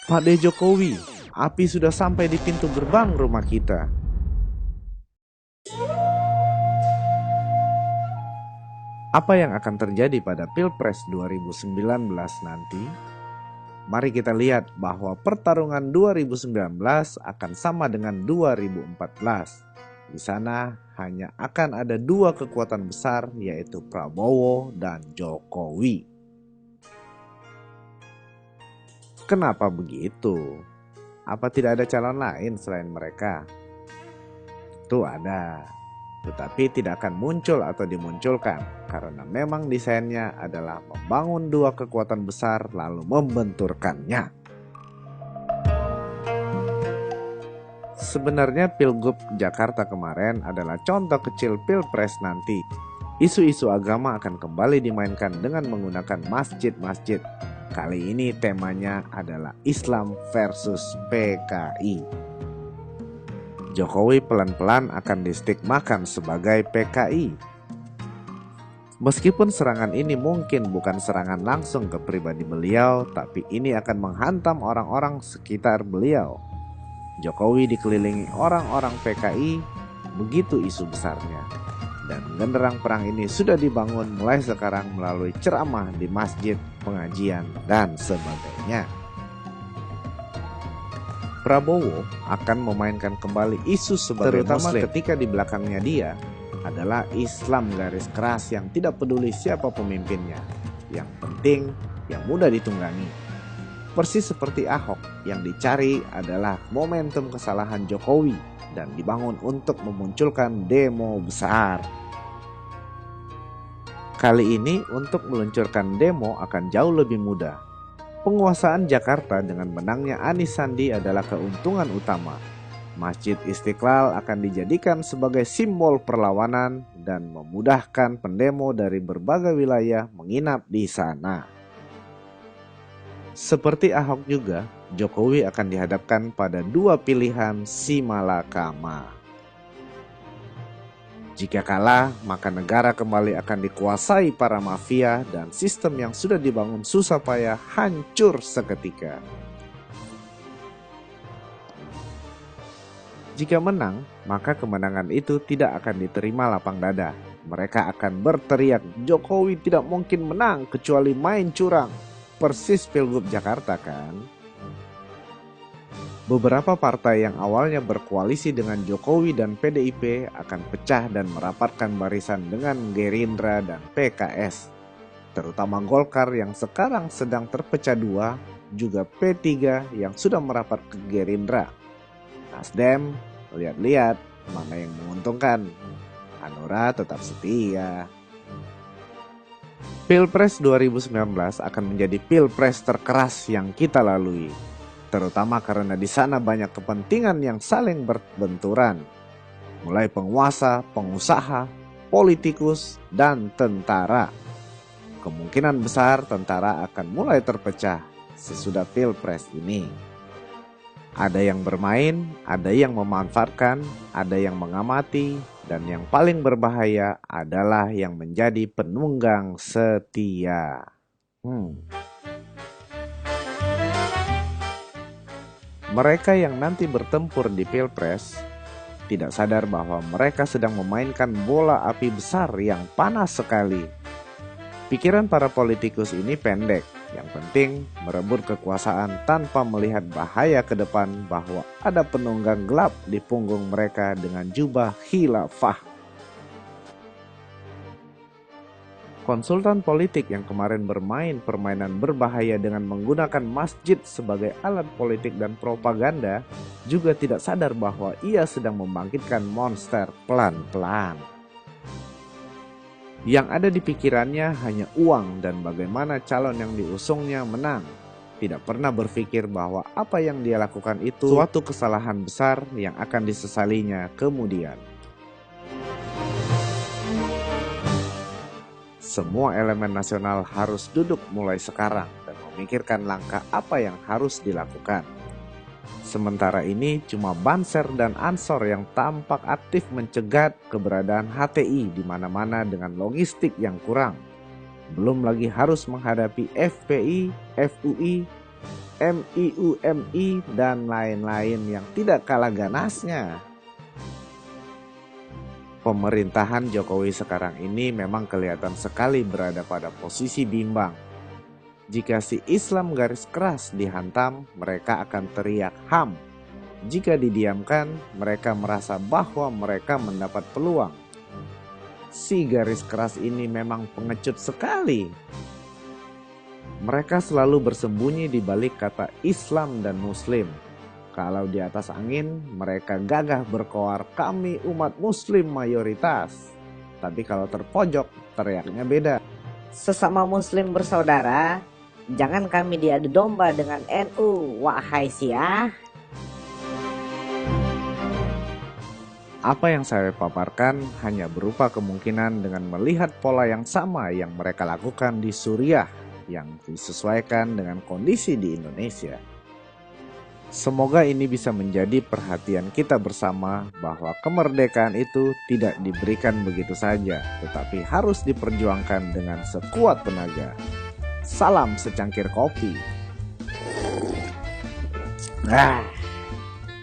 Pak De Jokowi, api sudah sampai di pintu gerbang rumah kita. Apa yang akan terjadi pada Pilpres 2019 nanti? Mari kita lihat bahwa pertarungan 2019 akan sama dengan 2014. Di sana hanya akan ada dua kekuatan besar, yaitu Prabowo dan Jokowi. Kenapa begitu? Apa tidak ada calon lain selain mereka? Itu ada, tetapi tidak akan muncul atau dimunculkan karena memang desainnya adalah membangun dua kekuatan besar lalu membenturkannya. Sebenarnya Pilgub Jakarta kemarin adalah contoh kecil Pilpres nanti. Isu-isu agama akan kembali dimainkan dengan menggunakan masjid-masjid. Kali ini temanya adalah Islam versus PKI. Jokowi pelan-pelan akan distigmakan sebagai PKI. Meskipun serangan ini mungkin bukan serangan langsung ke pribadi beliau, tapi ini akan menghantam orang-orang sekitar beliau. Jokowi dikelilingi orang-orang PKI, begitu isu besarnya. Dan genderang perang ini sudah dibangun mulai sekarang melalui ceramah di masjid, pengajian, dan sebagainya. Prabowo akan memainkan kembali isu sebagai terutama Muslim, ketika di belakangnya dia adalah Islam garis keras yang tidak peduli siapa pemimpinnya. Yang penting yang mudah ditunggangi. Persis seperti Ahok, yang dicari adalah momentum kesalahan Jokowi dan dibangun untuk memunculkan demo besar. Kali ini untuk meluncurkan demo akan jauh lebih mudah. Penguasaan Jakarta dengan menangnya Anies Sandi adalah keuntungan utama. Masjid Istiqlal akan dijadikan sebagai simbol perlawanan dan memudahkan pendemo dari berbagai wilayah menginap di sana. Seperti Ahok juga, Jokowi akan dihadapkan pada dua pilihan si malakama. Jika kalah, maka negara kembali akan dikuasai para mafia dan sistem yang sudah dibangun susah payah hancur seketika. Jika menang, maka kemenangan itu tidak akan diterima lapang dada. Mereka akan berteriak, Jokowi tidak mungkin menang kecuali main curang. Persis Pilgub Jakarta kan? Beberapa partai yang awalnya berkoalisi dengan Jokowi dan PDIP akan pecah dan merapatkan barisan dengan Gerindra dan PKS. Terutama Golkar yang sekarang sedang terpecah dua, juga P3 yang sudah merapat ke Gerindra. Nasdem, lihat-lihat mana yang menguntungkan. Hanura tetap setia. Pilpres 2019 akan menjadi pilpres terkeras yang kita lalui. Terutama karena di sana banyak kepentingan yang saling berbenturan, mulai penguasa, pengusaha, politikus, dan tentara. Kemungkinan besar tentara akan mulai terpecah sesudah Pilpres ini. Ada yang bermain, ada yang memanfaatkan, ada yang mengamati, dan yang paling berbahaya adalah yang menjadi penunggang setia. Mereka yang nanti bertempur di Pilpres tidak sadar bahwa mereka sedang memainkan bola api besar yang panas sekali. Pikiran para politikus ini pendek, yang penting merebut kekuasaan tanpa melihat bahaya ke depan bahwa ada penunggang gelap di punggung mereka dengan jubah khilafah. Konsultan politik yang kemarin bermain permainan berbahaya dengan menggunakan masjid sebagai alat politik dan propaganda juga tidak sadar bahwa ia sedang membangkitkan monster pelan-pelan. Yang ada di pikirannya hanya uang dan bagaimana calon yang diusungnya menang. Tidak pernah berpikir bahwa apa yang dia lakukan itu suatu kesalahan besar yang akan disesalinya kemudian. Semua elemen nasional harus duduk mulai sekarang dan memikirkan langkah apa yang harus dilakukan. Sementara ini cuma Banser dan Ansor yang tampak aktif mencegat keberadaan HTI di mana-mana dengan logistik yang kurang. Belum lagi harus menghadapi FPI, FUI, MIUMI, dan lain-lain yang tidak kalah ganasnya. Pemerintahan Jokowi sekarang ini memang kelihatan sekali berada pada posisi bimbang. Jika si Islam garis keras dihantam, mereka akan teriak HAM. Jika didiamkan, mereka merasa bahwa mereka mendapat peluang. Si garis keras ini memang pengecut sekali. Mereka selalu bersembunyi di balik kata Islam dan Muslim. Kalau di atas angin, mereka gagah berkoar, kami umat Muslim mayoritas. Tapi kalau terpojok, teriaknya beda. Sesama Muslim bersaudara, jangan kami diadu domba dengan NU, wahai Syiah. Apa yang saya paparkan hanya berupa kemungkinan dengan melihat pola yang sama yang mereka lakukan di Suriah, yang disesuaikan dengan kondisi di Indonesia. Semoga ini bisa menjadi perhatian kita bersama bahwa kemerdekaan itu tidak diberikan begitu saja, tetapi harus diperjuangkan dengan sekuat tenaga. Salam secangkir kopi.